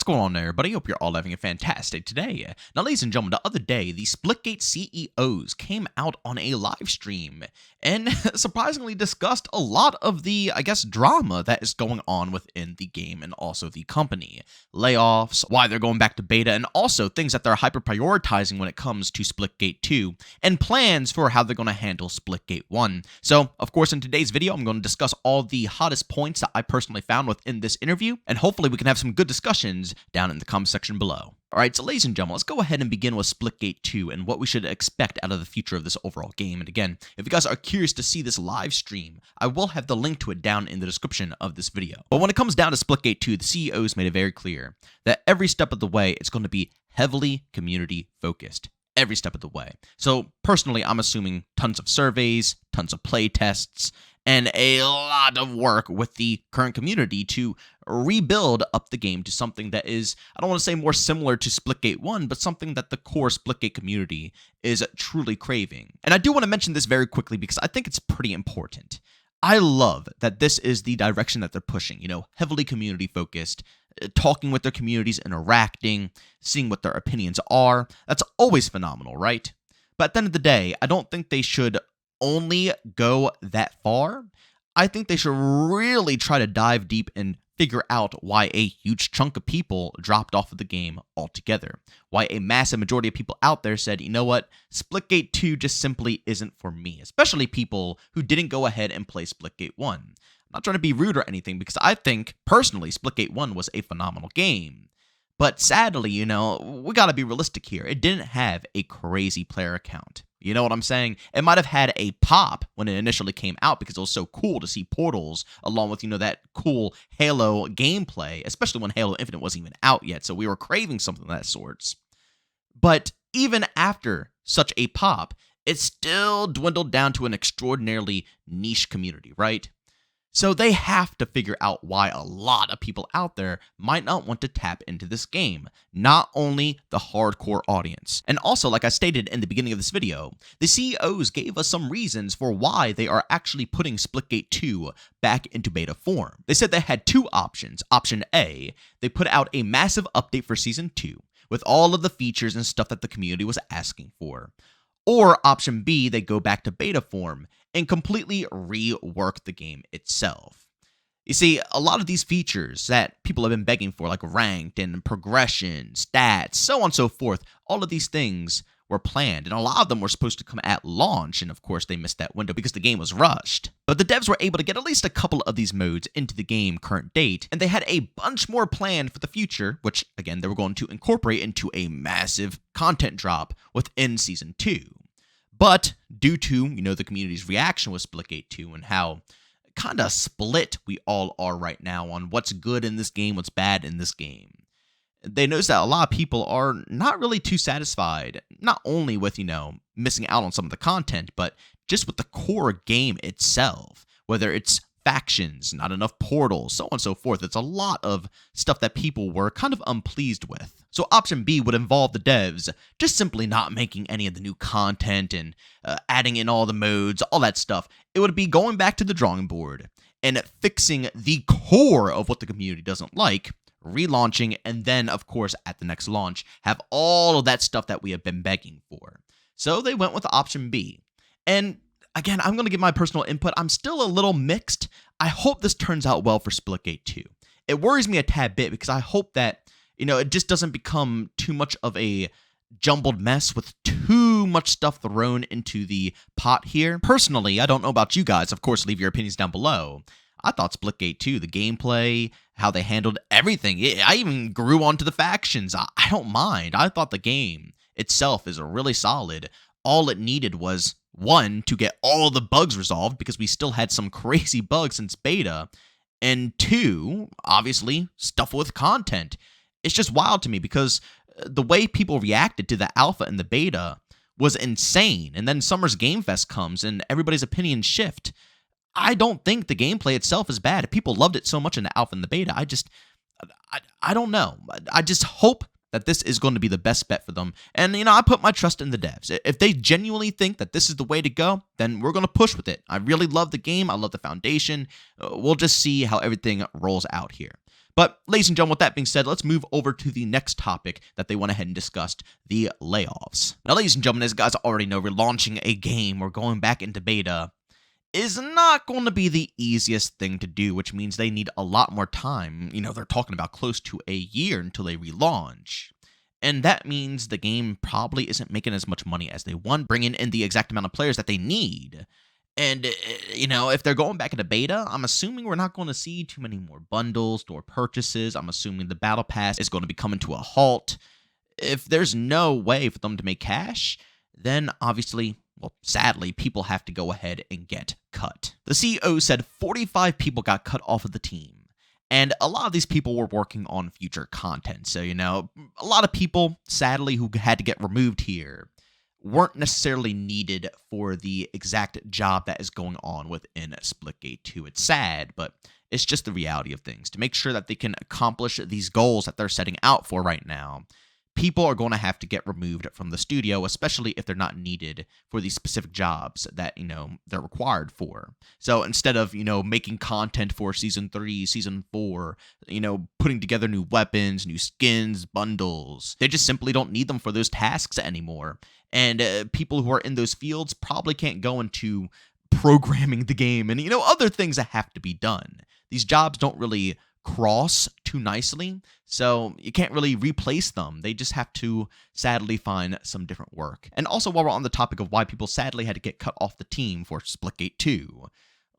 What's going on there, everybody? Hope you're all having a fantastic day. Now, ladies and gentlemen, the other day, the Splitgate CEOs came out on a live stream and surprisingly discussed a lot of the, drama that is going on within the game and also the company. Layoffs, why they're going back to beta, and also things that they're hyper-prioritizing when it comes to Splitgate 2, and plans for how they're going to handle Splitgate 1. So, of course, in today's video, I'm going to discuss all the hottest points that I personally found within this interview, and hopefully we can have some good discussions down in the comment section below. Alright, so ladies and gentlemen, let's go ahead and begin with Splitgate 2 and what we should expect out of the future of this overall game. And again, if you guys are curious to see this live stream, I will have the link to it down in the description of this video. But when it comes down to Splitgate 2, the CEOs made it very clear that every step of the way, it's going to be heavily community focused. Every step of the way. So personally, I'm assuming tons of surveys, tons of play tests, and a lot of work with the current community to rebuild up the game to something that is, I don't want to say more similar to Splitgate 1, but something that the core Splitgate community is truly craving. And I do want to mention this very quickly because I think it's pretty important. I love that this is the direction that they're pushing, heavily community focused, talking with their communities, interacting, seeing what their opinions are. That's always phenomenal, right? But at the end of the day, I don't think they should only go that far. I think they should really try to dive deep and figure out why a huge chunk of people dropped off of the game altogether. Why a massive majority of people out there said, you know what, Splitgate 2 just simply isn't for me, especially people who didn't go ahead and play Splitgate 1. I'm not trying to be rude or anything because I think, personally, Splitgate 1 was a phenomenal game. But sadly, we gotta be realistic here. It didn't have a crazy player count. You know what I'm saying? It might have had a pop when it initially came out because it was so cool to see portals along with, that cool Halo gameplay, especially when Halo Infinite wasn't even out yet, so we were craving something of that sorts. But even after such a pop, it still dwindled down to an extraordinarily niche community, right? So they have to figure out why a lot of people out there might not want to tap into this game, not only the hardcore audience. And also, like I stated in the beginning of this video, the CEOs gave us some reasons for why they are actually putting Splitgate 2 back into beta form. They said they had two options. Option A, they put out a massive update for Season 2 with all of the features and stuff that the community was asking for. Or option B, they go back to beta form and completely rework the game itself. You see, a lot of these features that people have been begging for, like ranked and progression, stats, so on and so forth, all of these things were planned, and a lot of them were supposed to come at launch, and of course they missed that window because the game was rushed. But the devs were able to get at least a couple of these modes into the game current date, and they had a bunch more planned for the future, which, again, they were going to incorporate into a massive content drop within Season 2. But due to, the community's reaction with Splitgate 2 and how kind of split we all are right now on what's good in this game, what's bad in this game, they noticed that a lot of people are not really too satisfied, not only with, missing out on some of the content, but just with the core game itself, whether it's factions, not enough portals, so on and so forth. It's a lot of stuff that people were kind of unpleased with. So option B would involve the devs just simply not making any of the new content and adding in all the modes, all that stuff. It would be going back to the drawing board and fixing the core of what the community doesn't like, relaunching, and then, of course, at the next launch, have all of that stuff that we have been begging for. So they went with option B. And again, I'm going to give my personal input. I'm still a little mixed. I hope this turns out well for Splitgate 2. It worries me a tad bit because I hope that, it just doesn't become too much of a jumbled mess with too much stuff thrown into the pot here. Personally, I don't know about you guys. Of course, leave your opinions down below. I thought Splitgate 2, the gameplay, how they handled everything. I even grew onto the factions. I don't mind. I thought the game itself is really solid. All it needed was, one, to get all the bugs resolved because we still had some crazy bugs since beta, and two, obviously, stuff with content. It's just wild to me because the way people reacted to the alpha and the beta was insane, and then Summer's Game Fest comes and everybody's opinions shift. I don't think the gameplay itself is bad. People loved it so much in the alpha and the beta. I don't know. I just hope that this is going to be the best bet for them. And, I put my trust in the devs. If they genuinely think that this is the way to go, then we're going to push with it. I really love the game. I love the foundation. We'll just see how everything rolls out here. But, ladies and gentlemen, with that being said, let's move over to the next topic that they went ahead and discussed, the layoffs. Now, ladies and gentlemen, as you guys already know, relaunching a game or going back into beta is not going to be the easiest thing to do, which means they need a lot more time. They're talking about close to a year until they relaunch. And that means the game probably isn't making as much money as they want, bringing in the exact amount of players that they need. And, if they're going back into beta, I'm assuming we're not going to see too many more bundles, store purchases. I'm assuming the battle pass is going to be coming to a halt. If there's no way for them to make cash, then obviously, well, sadly, people have to go ahead and get cut. The CEO said 45 people got cut off of the team. And a lot of these people were working on future content. So, a lot of people, sadly, who had to get removed here weren't necessarily needed for the exact job that is going on within Splitgate 2. It's sad, but it's just the reality of things. To make sure that they can accomplish these goals that they're setting out for right now, people are going to have to get removed from the studio, especially if they're not needed for these specific jobs that, they're required for. So instead of, making content for Season 3, Season 4, putting together new weapons, new skins, bundles, they just simply don't need them for those tasks anymore. And people who are in those fields probably can't go into programming the game and, other things that have to be done. These jobs don't really cross too nicely, so you can't really replace them. They just have to sadly find some different work. And also, while we're on the topic of why people sadly had to get cut off the team for Splitgate 2,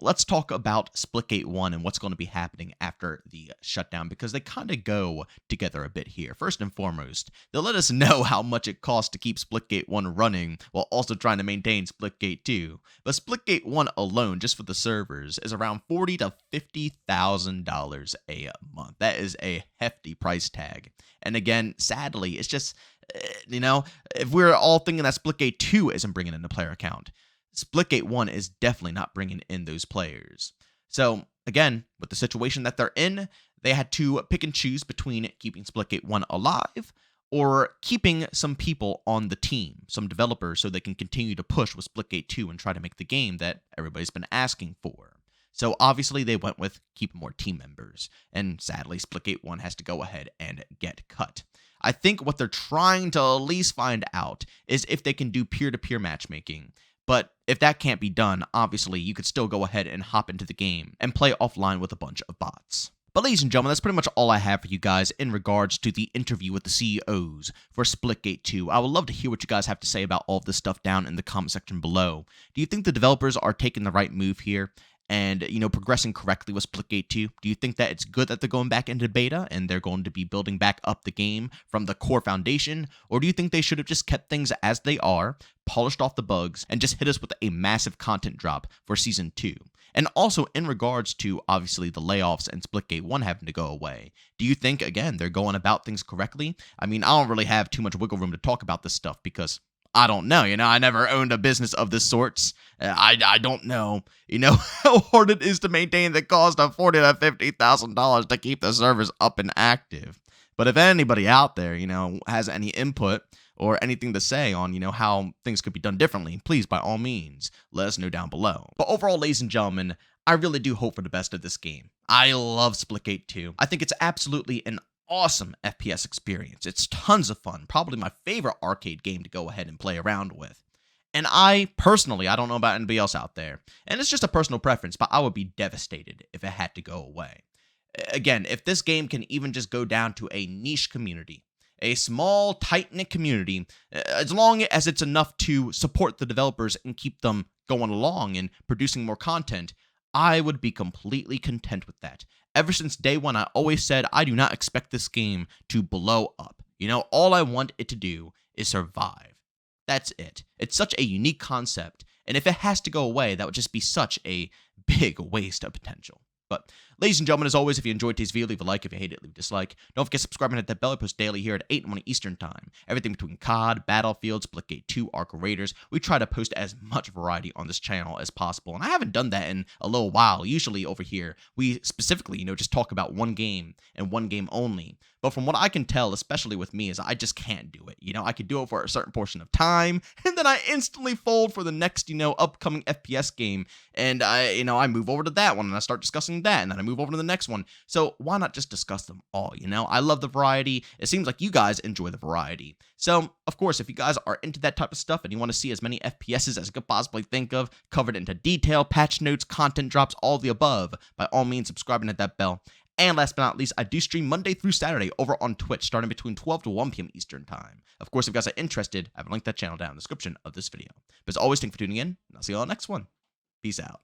let's talk about Splitgate 1 and what's going to be happening after the shutdown, because they kind of go together a bit here. First and foremost, they'll let us know how much it costs to keep Splitgate 1 running while also trying to maintain Splitgate 2. But Splitgate 1 alone, just for the servers, is around $40,000 to $50,000 a month. That is a hefty price tag. And again, sadly, it's just, if we're all thinking that Splitgate 2 isn't bringing in a player account, Splitgate 1 is definitely not bringing in those players. So, again, with the situation that they're in, they had to pick and choose between keeping Splitgate 1 alive or keeping some people on the team, some developers, so they can continue to push with Splitgate 2 and try to make the game that everybody's been asking for. So, obviously, they went with keeping more team members, and sadly, Splitgate 1 has to go ahead and get cut. I think what they're trying to at least find out is if they can do peer-to-peer matchmaking. But if that can't be done, obviously, you could still go ahead and hop into the game and play offline with a bunch of bots. But ladies and gentlemen, that's pretty much all I have for you guys in regards to the interview with the CEOs for Splitgate 2. I would love to hear what you guys have to say about all of this stuff down in the comment section below. Do you think the developers are taking the right move here and, progressing correctly with Splitgate 2? Do you think that it's good that they're going back into beta and they're going to be building back up the game from the core foundation? Or do you think they should have just kept things as they are, polished off the bugs, and just hit us with a massive content drop for Season 2? And also, in regards to, obviously, the layoffs and Splitgate 1 having to go away, do you think, again, they're going about things correctly? I mean, I don't really have too much wiggle room to talk about this stuff because I don't know, I never owned a business of this sorts. I don't know, how hard it is to maintain the cost of $40,000 to $50,000 to keep the servers up and active. But if anybody out there, has any input or anything to say on, how things could be done differently, please, by all means, let us know down below. But overall, ladies and gentlemen, I really do hope for the best of this game. I love Splitgate 2. I think it's absolutely an awesome FPS experience. It's tons of fun. Probably my favorite arcade game to go ahead and play around with. And I don't know about anybody else out there, and it's just a personal preference, but I would be devastated if it had to go away. Again, if this game can even just go down to a niche community, a small, tight-knit community, as long as it's enough to support the developers and keep them going along and producing more content, I would be completely content with that. Ever since day one, I always said I do not expect this game to blow up. All I want it to do is survive. That's it. It's such a unique concept, and if it has to go away, that would just be such a big waste of potential. But, ladies and gentlemen, as always, if you enjoyed today's video, leave a like. If you hate it, leave a dislike. Don't forget to subscribe and hit that bell. I post daily here at 8 in the morning Eastern Time. Everything between COD, Battlefield, Splitgate 2, Arc Raiders. We try to post as much variety on this channel as possible, and I haven't done that in a little while. Usually over here, we specifically, just talk about one game and one game only. But from what I can tell, especially with me, is I just can't do it. I could do it for a certain portion of time, and then I instantly fold for the next, upcoming FPS game, and I move over to that one, and I start discussing that, and then I move move over to the next one. So why not just discuss them all, you know? I love the variety. It seems like you guys enjoy the variety. So, of course, if you guys are into that type of stuff and you want to see as many FPSs as you could possibly think of, covered into detail, patch notes, content drops, all the above, by all means, subscribe and hit that bell. And last but not least, I do stream Monday through Saturday over on Twitch, starting between 12 to 1 p.m. Eastern Time. Of course, if you guys are interested, I have linked that channel down in the description of this video. But as always, thank you for tuning in, and I'll see you all next one. Peace out.